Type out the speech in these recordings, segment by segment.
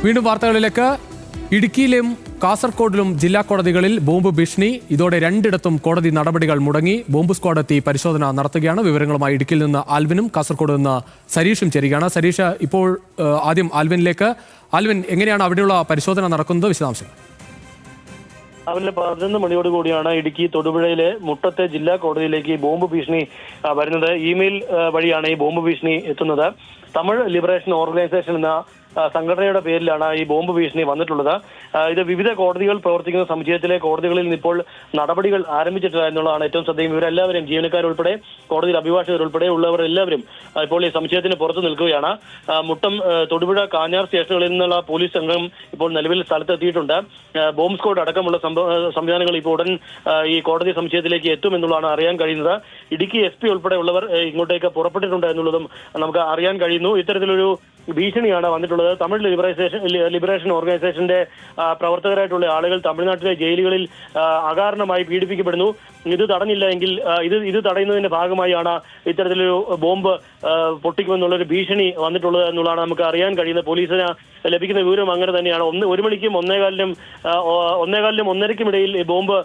വീണ്ടും വാർത്തകളിലേക്ക്. ഇടുക്കിയിലും കാസർഗോഡിലും ജില്ലാ കോടതികളിൽ ബോംബ് ഭീഷണി. ഇതോടെ രണ്ടിടത്തും കോടതി നടപടികൾ മുടങ്ങി. ബോംബ് സ്ക്വാഡ് എത്തി പരിശോധന നടത്തുകയാണ്. വിവരങ്ങളുമായി ഇടുക്കിയിൽ നിന്ന് ആൽവിനും കാസർഗോഡ് നിന്ന് സരീഷും ചേരുകയാണ്. സരീഷ്, ഇപ്പോൾ ആദ്യം ആൽവിനിലേക്ക്. ആൽവിൻ, എങ്ങനെയാണ് അവിടെയുള്ള പരിശോധന നടക്കുന്നത്? വിശദാംശങ്ങൾ. രാവിലെ 11 മണിയോടുകൂടിയാണ് ഇടുക്കി തൊടുപുഴയിലെ മുട്ടത്തെ ജില്ലാ കോടതിയിലേക്ക് ബോംബ് ഭീഷണി വരുന്നത്. ഇമെയിൽ വഴിയാണ് ഈ ബോംബ് ഭീഷണി എത്തുന്നത്. തമിഴ് ലിബറേഷൻ ഓർഗനൈസേഷൻ എന്ന സംഘടനയുടെ പേരിലാണ് ഈ ബോംബ് ഭീഷണി വന്നിട്ടുള്ളത്. ഇത് വിവിധ കോടതികൾ പ്രവർത്തിക്കുന്ന സമുച്ചയത്തിലെ കോടതികളിൽ നിന്ന് ഇപ്പോൾ നടപടികൾ ആരംഭിച്ചിട്ടില്ല എന്നുള്ളതാണ് ഏറ്റവും ശ്രദ്ധേയം. ഇവരെല്ലാവരും ജീവനക്കാരുൾപ്പെടെ കോടതിയിൽ അഭിഭാഷകരുൾപ്പെടെ ഉള്ളവർ എല്ലാവരും ഇപ്പോൾ ഈ സമുച്ചയത്തിന് പുറത്തു നിൽക്കുകയാണ്. മുട്ടം, തൊടുപുഴ, കാഞ്ഞാർ സ്റ്റേഷനുകളിൽ നിന്നുള്ള പോലീസ് സംഘം ഇപ്പോൾ നിലവിൽ സ്ഥലത്തെത്തിയിട്ടുണ്ട്. ബോംബ് സ്ക്വാഡ് അടക്കമുള്ള സംവിധാനങ്ങൾ ഇപ്പോൾ ഉടൻ ഈ കോടതി സമുച്ചയത്തിലേക്ക് എത്തുമെന്നുള്ളതാണ് അറിയാൻ കഴിയുന്നത്. ഇടുക്കി SP ഉൾപ്പെടെ ഉള്ളവർ ഇങ്ങോട്ടേക്ക് പുറപ്പെട്ടിട്ടുണ്ട് എന്നുള്ളതും നമുക്ക് അറിയാൻ കഴിയുന്നു. ഇത്തരത്തിലൊരു ഭീഷണിയാണ് വന്നിട്ടുള്ളത്. തമിഴ് ലിബറേഷൻ ഓർഗനൈസേഷന്റെ പ്രവർത്തകരായിട്ടുള്ള ആളുകൾ തമിഴ്നാട്ടിലെ ജയിലുകളിൽ അകാരണമായി പീഡിപ്പിക്കപ്പെടുന്നു. ഇത് തടഞ്ഞില്ല എങ്കിൽ ഇത് തടയുന്നതിന്റെ ഭാഗമായാണ് ഇത്തരത്തിലൊരു ബോംബ് പൊട്ടിക്കുമെന്നുള്ളൊരു ഭീഷണി വന്നിട്ടുള്ളത് എന്നുള്ളതാണ് നമുക്ക് അറിയാൻ കഴിയുന്നത്. പോലീസിന് ലഭിക്കുന്ന വിവരം അങ്ങനെ തന്നെയാണ്. 1 മണിക്കും 1:15 1:30ക്കും ഇടയിൽ ഈ ബോംബ്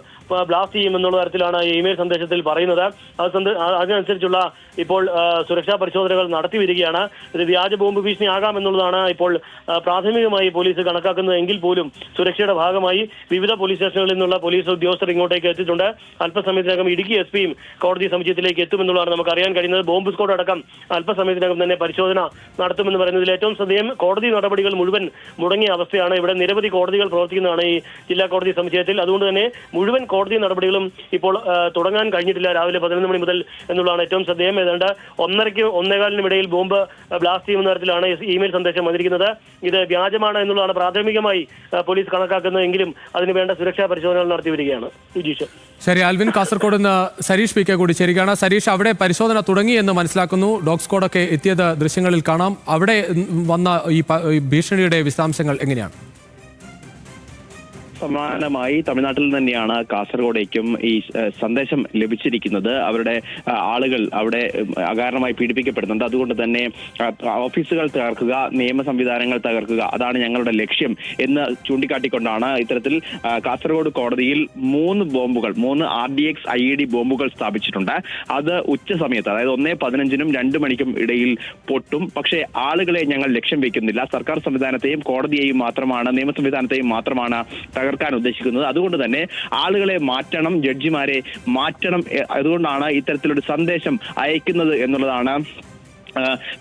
ബ്ലാസ്റ്റ് ചെയ്യുമെന്നുള്ള തരത്തിലാണ് ഇമെയിൽ സന്ദേശത്തിൽ പറയുന്നത്. അതിനനുസരിച്ചുള്ള ഇപ്പോൾ സുരക്ഷാ പരിശോധനകൾ നടത്തി വരികയാണ്. ഇത് വ്യാജ ബോംബ് ഭീഷണി ആകാമെന്നുള്ളതാണ് ഇപ്പോൾ പ്രാഥമികമായി പോലീസ് കണക്കാക്കുന്നത്. എങ്കിൽ പോലും സുരക്ഷയുടെ ഭാഗമായി വിവിധ പോലീസ് സ്റ്റേഷനുകളിൽ നിന്നുള്ള പോലീസ് ഉദ്യോഗസ്ഥർ ഇങ്ങോട്ടേക്ക് എത്തിയിട്ടുണ്ട്. അല്പസമയത്തിനകം ഇടുക്കി SPയും കോടതി സമുച്ചയത്തിലേക്ക് എത്തുമെന്നുള്ളതാണ് നമുക്ക് അറിയാൻ കഴിയുന്നത്. ബോംബ് സ്ക്വാഡ് അടക്കം അല്പസമയത്തിനകം തന്നെ പരിശോധന നടത്തുമെന്ന് പറയുന്നതിൽ ഏറ്റവും ശ്രദ്ധേയം കോടതി നടപടികൾ മുഴുവൻ മുടങ്ങിയ അവസ്ഥയാണ്. ഇവിടെ നിരവധി കോടതികൾ പ്രവർത്തിക്കുന്നതാണ് ഈ ജില്ലാ കോടതി സമുച്ചയത്തിൽ. അതുകൊണ്ട് തന്നെ മുഴുവൻ കോടതി നടപടികളും ഇപ്പോൾ തുടങ്ങാൻ കഴിഞ്ഞിട്ടില്ല രാവിലെ 11 മണി മുതൽ എന്നുള്ളതാണ് ഏറ്റവും ശ്രദ്ധേയം. ഏതാണ്ട് 1:30ക്കും 1:15നും ഇടയിൽ ബോംബ് ബ്ലാസ്റ്റ് ചെയ്യുന്ന തരത്തിലാണ് ഇമെയിൽ സന്ദേശം വന്നിരിക്കുന്നത്. ഇത് വ്യാജമാണ് എന്നുള്ളതാണ് പ്രാഥമികമായി പോലീസ് കണക്കാക്കുന്നതെങ്കിലും അതിനുവേണ്ട സുരക്ഷാ പരിശോധനകൾ നടത്തി വരികയാണ്. വിജീഷ്. ശരി, ആൽവിൻ കാസർഗോഡ് നിന്ന് സരീഷ് PK കൂടി ചേരുകയാണ്. സരീഷ്, അവിടെ പരിശോധന തുടങ്ങി എന്ന് മനസ്സിലാക്കുന്നു. ഡോഗ് സ്ക്വാഡൊക്കെ എത്തിയത് ദൃശ്യങ്ങളിൽ കാണാം. അവിടെ വന്ന ഈ ഭീഷണിയുടെ വിശദാംശങ്ങൾ എങ്ങനെയാണ്? സമാനമായി തമിഴ്നാട്ടിൽ തന്നെയാണ് കാസർഗോഡേക്കും ഈ സന്ദേശം ലഭിച്ചിരിക്കുന്നത്. അവരുടെ ആളുകൾ അവിടെ അകാരണമായി പീഡിപ്പിക്കപ്പെടുന്നുണ്ട്. അതുകൊണ്ട് തന്നെ ഓഫീസുകൾ തകർക്കുക, നിയമ സംവിധാനങ്ങൾ തകർക്കുക, അതാണ് ഞങ്ങളുടെ ലക്ഷ്യം എന്ന് ചൂണ്ടിക്കാട്ടിക്കൊണ്ടാണ് ഇത്തരത്തിൽ കാസർഗോഡ് കോടതിയിൽ 3 ബോംബുകൾ 3 RDX IED ബോംബുകൾ സ്ഥാപിച്ചിട്ടുണ്ട്. അത് ഉച്ച സമയത്ത്, അതായത് 1:15നും 2 മണിക്കും ഇടയിൽ പൊട്ടും. പക്ഷേ ആളുകളെ ഞങ്ങൾ ലക്ഷ്യം വെക്കുന്നില്ല. സർക്കാർ സംവിധാനത്തെയും കോടതിയെയും മാത്രമാണ്, നിയമ സംവിധാനത്തെയും മാത്രമാണ് തകർക്കാൻ ഉദ്ദേശിക്കുന്നത്. അതുകൊണ്ട് തന്നെ ആളുകളെ മാറ്റണം, ജഡ്ജിമാരെ മാറ്റണം. അതുകൊണ്ടാണ് ഇത്തരത്തിലൊരു സന്ദേശം അയക്കുന്നത് എന്നുള്ളതാണ്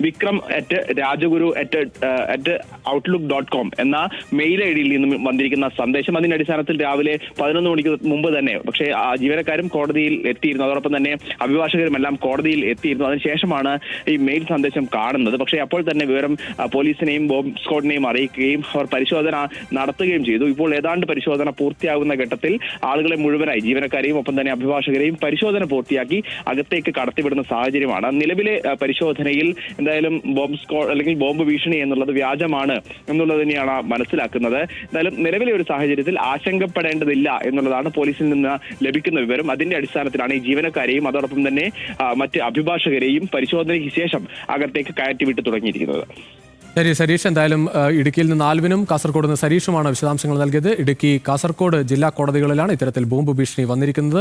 vikram@rajaguru@outlook.com എന്ന മെയിൽ ഐഡിയിൽ നിന്നും വന്നിരിക്കുന്ന സന്ദേശം. അതിന്റെ അടിസ്ഥാനത്തിൽ രാവിലെ 11 മണിക്ക് മുമ്പ് തന്നെ പക്ഷേ ജീവനക്കാരും കോടതിയിൽ എത്തിയിരുന്നു. അതോടൊപ്പം തന്നെ അഭിഭാഷകരും എല്ലാം കോടതിയിൽ എത്തിയിരുന്നു. അതിനുശേഷമാണ് ഈ മെയിൽ സന്ദേശം കാണുന്നത്. പക്ഷേ അപ്പോൾ തന്നെ വിവരം പോലീസിനെയും ബോംബ് സ്ക്വാഡിനെയും അറിയിക്കുകയും അവർ പരിശോധന നടത്തുകയും ചെയ്തു. ഇപ്പോൾ ഏതാണ്ട് പരിശോധന പൂർത്തിയാകുന്ന ഘട്ടത്തിൽ ആളുകളെ മുഴുവനായി, ജീവനക്കാരെയും ഒപ്പം തന്നെ അഭിഭാഷകരെയും പരിശോധന പൂർത്തിയാക്കി അകത്തേക്ക് കടത്തിവിടുന്ന സാഹചര്യമാണ്. നിലവിലെ പരിശോധനയിൽ എന്തായാലും ബോംബ് സ്ക്വാഡ് അല്ലെങ്കിൽ ബോംബ് ഭീഷണി എന്നുള്ളത് വ്യാജമാണ് എന്നുള്ളത് തന്നെയാണ് മനസ്സിലാക്കുന്നത്. എന്തായാലും നിലവിലെ ഒരു സാഹചര്യത്തിൽ ആശങ്കപ്പെടേണ്ടതില്ല എന്നുള്ളതാണ് പോലീസിൽ നിന്ന് ലഭിക്കുന്ന വിവരം. അതിന്റെ അടിസ്ഥാനത്തിലാണ് ഈ ജീവനക്കാരെയും അതോടൊപ്പം തന്നെ മറ്റ് അഭിഭാഷകരെയും പരിശോധനയ്ക്ക് ശേഷം അകത്തേക്ക് കയറ്റിവിട്ട് തുടങ്ങിയിരിക്കുന്നത്. ശരി സരീഷ്, എന്തായാലും ഇടുക്കിയിൽ നിന്ന് ആൽവിനും കാസർഗോഡ് നിന്ന് സരീഷുമാണ് വിശദാംശങ്ങൾ നൽകിയത്. ഇടുക്കി, കാസർഗോഡ് ജില്ലാ കോടതികളിലാണ് ഇത്തരത്തിൽ ബോംബ് ഭീഷണി വന്നിരിക്കുന്നത്.